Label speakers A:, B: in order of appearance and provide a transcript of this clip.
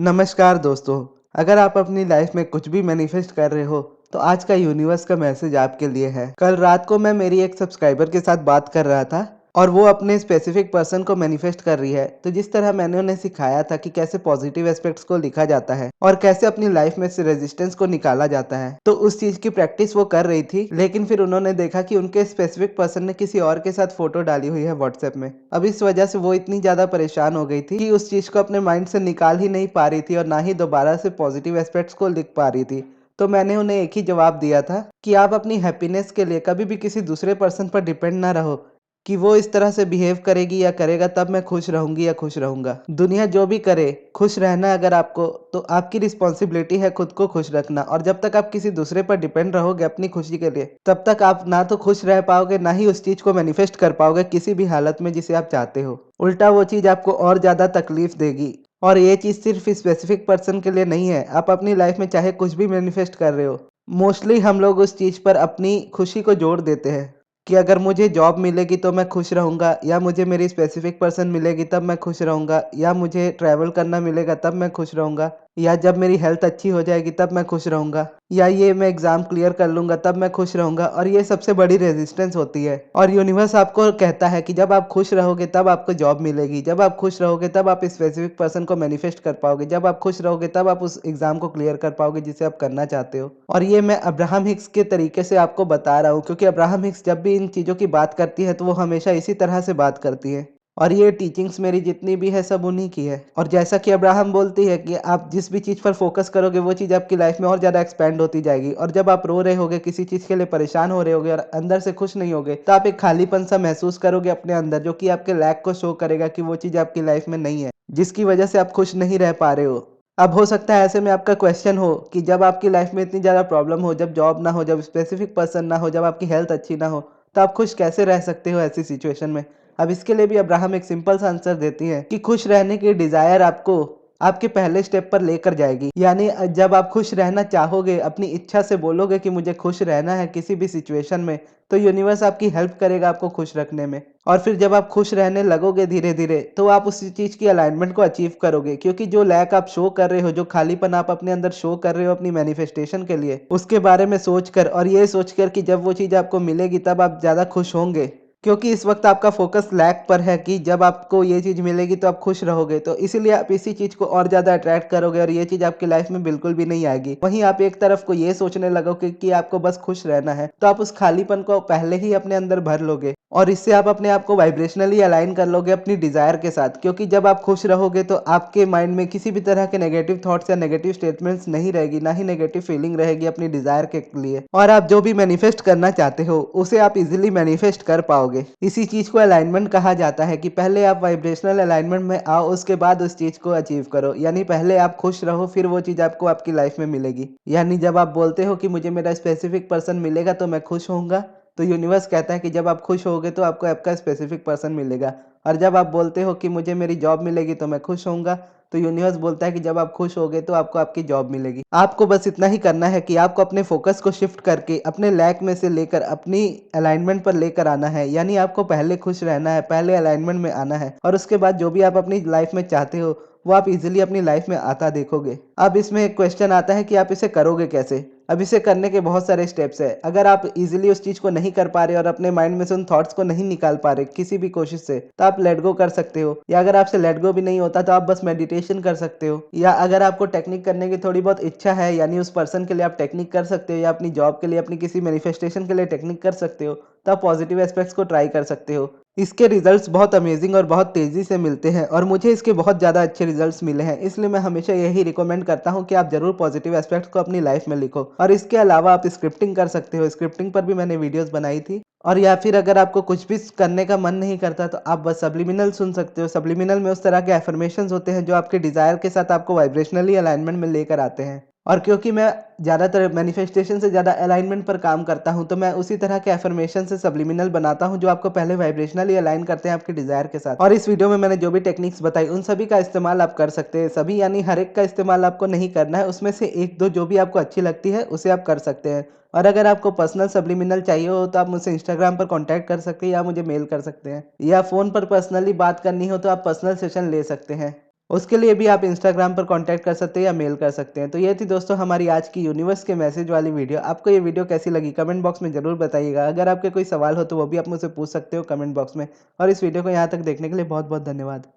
A: नमस्कार दोस्तों। अगर आप अपनी लाइफ में कुछ भी मैनिफेस्ट कर रहे हो तो आज का यूनिवर्स का मैसेज आपके लिए है। कल रात को मैं मेरी एक सब्सक्राइबर के साथ बात कर रहा था और वो अपने स्पेसिफिक पर्सन को मैनिफेस्ट कर रही है। तो जिस तरह मैंने उन्हें सिखाया था कि कैसे पॉजिटिव एस्पेक्ट्स को लिखा जाता है और कैसे अपनी लाइफ में से रेजिस्टेंस को निकाला जाता है, तो उस चीज की प्रैक्टिस वो कर रही थी। लेकिन फिर उन्होंने देखा कि उनके स्पेसिफिक पर्सन ने किसी और के साथ फोटो डाली हुई है व्हाट्सएप में। अब इस वजह से वो इतनी ज्यादा परेशान हो गई थी कि उस चीज को अपने माइंड से निकाल ही नहीं पा रही थी और ना ही दोबारा से पॉजिटिव एस्पेक्ट्स को लिख पा रही थी। तो मैंने उन्हें एक ही जवाब दिया था कि आप अपनी हैप्पीनेस के लिए कभी भी किसी दूसरे पर्सन पर डिपेंड ना रहो कि वो इस तरह से बिहेव करेगी या करेगा तब मैं खुश रहूंगी या खुश रहूंगा। दुनिया जो भी करे, खुश रहना है अगर आपको, तो आपकी रिस्पॉन्सिबिलिटी है खुद को खुश रखना। और जब तक आप किसी दूसरे पर डिपेंड रहोगे अपनी खुशी के लिए, तब तक आप ना तो खुश रह पाओगे ना ही उस चीज को मैनिफेस्ट कर पाओगे किसी भी हालत में जिसे आप चाहते हो। उल्टा वो चीज आपको और ज्यादा तकलीफ देगी। और ये चीज सिर्फ स्पेसिफिक पर्सन के लिए नहीं है, आप अपनी लाइफ में चाहे कुछ भी मैनिफेस्ट कर रहे हो, मोस्टली हम लोग उस चीज पर अपनी खुशी को जोड़ देते हैं कि अगर मुझे जॉब मिलेगी तो मैं खुश रहूंगा, या मुझे मेरी स्पेसिफिक पर्सन मिलेगी तब मैं खुश रहूंगा, या मुझे ट्रैवल करना मिलेगा तब मैं खुश रहूंगा, या जब मेरी हेल्थ अच्छी हो जाएगी तब मैं खुश रहूंगा, या ये मैं एग्जाम क्लियर कर लूंगा तब मैं खुश रहूंगा। और ये सबसे बड़ी रेजिस्टेंस होती है। और यूनिवर्स आपको कहता है कि जब आप खुश रहोगे तब आपको जॉब मिलेगी, जब आप खुश रहोगे तब आप स्पेसिफिक पर्सन को मैनिफेस्ट कर पाओगे, जब आप खुश रहोगे तब आप उस एग्जाम को क्लियर कर पाओगे जिसे आप करना चाहते हो। और ये मैं अब्राहम हिक्स के तरीके से आपको बता रहा हूँ, क्योंकि अब्राहम हिक्स जब भी इन चीज़ों की बात करती है तो वो हमेशा इसी तरह से बात करती है। और ये टीचिंग्स मेरी जितनी भी है सब उन्हीं की है। और जैसा कि अब्राहम बोलती है कि आप जिस भी चीज़ पर फोकस करोगे वो चीज़ आपकी लाइफ में और ज़्यादा एक्सपेंड होती जाएगी। और जब आप रो रहे होगे, किसी चीज़ के लिए परेशान हो रहे होगे और अंदर से खुश नहीं होगे, तो आप एक खालीपन सा महसूस करोगे अपने अंदर, जो कि आपके लैक को शो करेगा कि वो चीज़ आपकी लाइफ में नहीं है, जिसकी वजह से आप खुश नहीं रह पा रहे हो। अब हो सकता है ऐसे में आपका क्वेश्चन हो कि जब आपकी लाइफ में इतनी ज़्यादा प्रॉब्लम हो, जब जॉब ना हो, जब स्पेसिफिक पर्सन ना हो, जब आपकी हेल्थ अच्छी ना हो, तो आप खुश कैसे रह सकते हो ऐसी सिचुएशन में। अब इसके लिए भी अब्राहम एक सिंपल सा आंसर देती है कि खुश रहने की डिजायर आपको आपके पहले स्टेप पर लेकर जाएगी। यानी जब आप खुश रहना चाहोगे, अपनी इच्छा से बोलोगे कि मुझे खुश रहना है किसी भी सिचुएशन में, तो यूनिवर्स आपकी हेल्प करेगा आपको खुश रखने में। और फिर जब आप खुश रहने लगोगे धीरे धीरे, तो आप उसी चीज की अलाइनमेंट को अचीव करोगे। क्योंकि जो लैक आप शो कर रहे हो, जो खालीपन आप अपने अंदर शो कर रहे हो अपनी मैनिफेस्टेशन के लिए, उसके बारे में सोचकर और ये सोचकर कि जब वो चीज आपको मिलेगी तब आप ज्यादा खुश होंगे। क्योंकि इस वक्त आपका फोकस लैक पर है कि जब आपको ये चीज़ मिलेगी तो आप खुश रहोगे, तो इसीलिए आप इसी चीज़ को और ज़्यादा अट्रैक्ट करोगे और ये चीज़ आपकी लाइफ में बिल्कुल भी नहीं आएगी। वहीं आप एक तरफ को ये सोचने लगोगे कि आपको बस खुश रहना है, तो आप उस खालीपन को पहले ही अपने अंदर भर लोगे। और इससे आप अपने आप को वाइब्रेशनली अलाइन कर लोगे अपनी डिजायर के साथ। क्योंकि जब आप खुश रहोगे तो आपके माइंड में किसी भी तरह के नेगेटिव थॉट्स या नेगेटिव स्टेटमेंट्स नहीं रहेगी, ना ही नेगेटिव फीलिंग रहेगी अपनी डिजायर के लिए। और आप जो भी मैनिफेस्ट करना चाहते हो उसे आप इजीली मैनिफेस्ट कर पाओगे। इसी चीज को अलाइनमेंट कहा जाता है कि पहले आप वाइब्रेशनल अलाइनमेंट में आओ, उसके बाद उस चीज को अचीव करो। यानी पहले आप खुश रहो, फिर वो चीज आपको आपकी लाइफ में मिलेगी। यानी जब आप बोलते हो कि मुझे मेरा स्पेसिफिक पर्सन मिलेगा तो मैं खुश होऊंगा, तो यूनिवर्स कहता है कि जब आप खुश होगे तो आपको आपका स्पेसिफिक पर्सन मिलेगा। और जब आप बोलते हो कि मुझे मेरी जॉब मिलेगी तो मैं खुश होऊंगा, तो यूनिवर्स बोलता है कि जब आप खुश होगे तो आपको आपकी जॉब मिलेगी। आपको बस इतना ही करना है कि आपको अपने फोकस को शिफ्ट करके अपने लैक में से लेकर अपनी अलाइनमेंट पर लेकर आना है। यानी आपको पहले खुश रहना है, पहले अलाइनमेंट में आना है, और उसके बाद जो भी आप अपनी लाइफ में चाहते हो वो आप इजीली अपनी लाइफ में आता देखोगे। अब इसमें एक क्वेश्चन आता है कि आप इसे करोगे कैसे। अब इसे करने के बहुत सारे स्टेप्स है। अगर आप इजीली उस चीज को नहीं कर पा रहे और अपने माइंड में से उन थॉट्स को नहीं निकाल पा रहे किसी भी कोशिश से, तो आप लेट गो कर सकते हो। या अगर आपसे लेट गो भी नहीं होता तो आप बस मेडिटेशन कर सकते हो। या अगर आपको टेक्निक करने की थोड़ी बहुत इच्छा है, यानी उस पर्सन के लिए आप टेक्निक कर सकते हो, या अपनी जॉब के लिए, अपनी किसी मैनिफेस्टेशन के लिए टेक्निक कर सकते हो, तो आप पॉजिटिव एस्पेक्ट्स को ट्राई कर सकते हो। इसके रिजल्ट्स बहुत अमेजिंग और बहुत तेज़ी से मिलते हैं, और मुझे इसके बहुत ज़्यादा अच्छे रिजल्ट्स मिले हैं। इसलिए मैं हमेशा यही रिकमेंड करता हूँ कि आप जरूर पॉजिटिव एस्पेक्ट्स को अपनी लाइफ में लिखो। और इसके अलावा आप स्क्रिप्टिंग कर सकते हो, स्क्रिप्टिंग पर भी मैंने वीडियोस बनाई थी। और या फिर अगर आपको कुछ भी करने का मन नहीं करता तो आप बस सब्लिमिनल सुन सकते हो। सब्लिमिनल में उस तरह के एफर्मेशंस होते हैं जो आपके डिजायर के साथ आपको वाइब्रेशनली अलाइनमेंट में लेकर आते हैं। और क्योंकि मैं ज़्यादातर मैनिफेस्टेशन से ज़्यादा अलाइनमेंट पर काम करता हूं, तो मैं उसी तरह के एफर्मेशन से सब्लिमिनल बनाता हूं जो आपको पहले वाइब्रेशनली अलाइन करते हैं आपके डिज़ायर के साथ। और इस वीडियो में मैंने जो भी टेक्निक्स बताई उन सभी का इस्तेमाल आप कर सकते हैं। सभी यानी हर एक का इस्तेमाल आपको नहीं करना है, उसमें से एक दो जो भी आपको अच्छी लगती है उसे आप कर सकते हैं। और अगर आपको पर्सनल सब्लिमिनल चाहिए हो तो आप मुझसे इंस्टाग्राम पर कांटेक्ट कर सकते हैं, या मुझे मेल कर सकते हैं, या फ़ोन पर पर्सनली बात करनी हो तो आप पर्सनल सेशन ले सकते हैं। उसके लिए भी आप इंस्टाग्राम पर कॉन्टैक्ट कर सकते हैं या मेल कर सकते हैं। तो ये थी दोस्तों हमारी आज की यूनिवर्स के मैसेज वाली वीडियो। आपको ये वीडियो कैसी लगी कमेंट बॉक्स में ज़रूर बताइएगा। अगर आपके कोई सवाल हो तो वो भी आप मुझसे पूछ सकते हो कमेंट बॉक्स में। और इस वीडियो को यहाँ तक देखने के लिए बहुत बहुत धन्यवाद।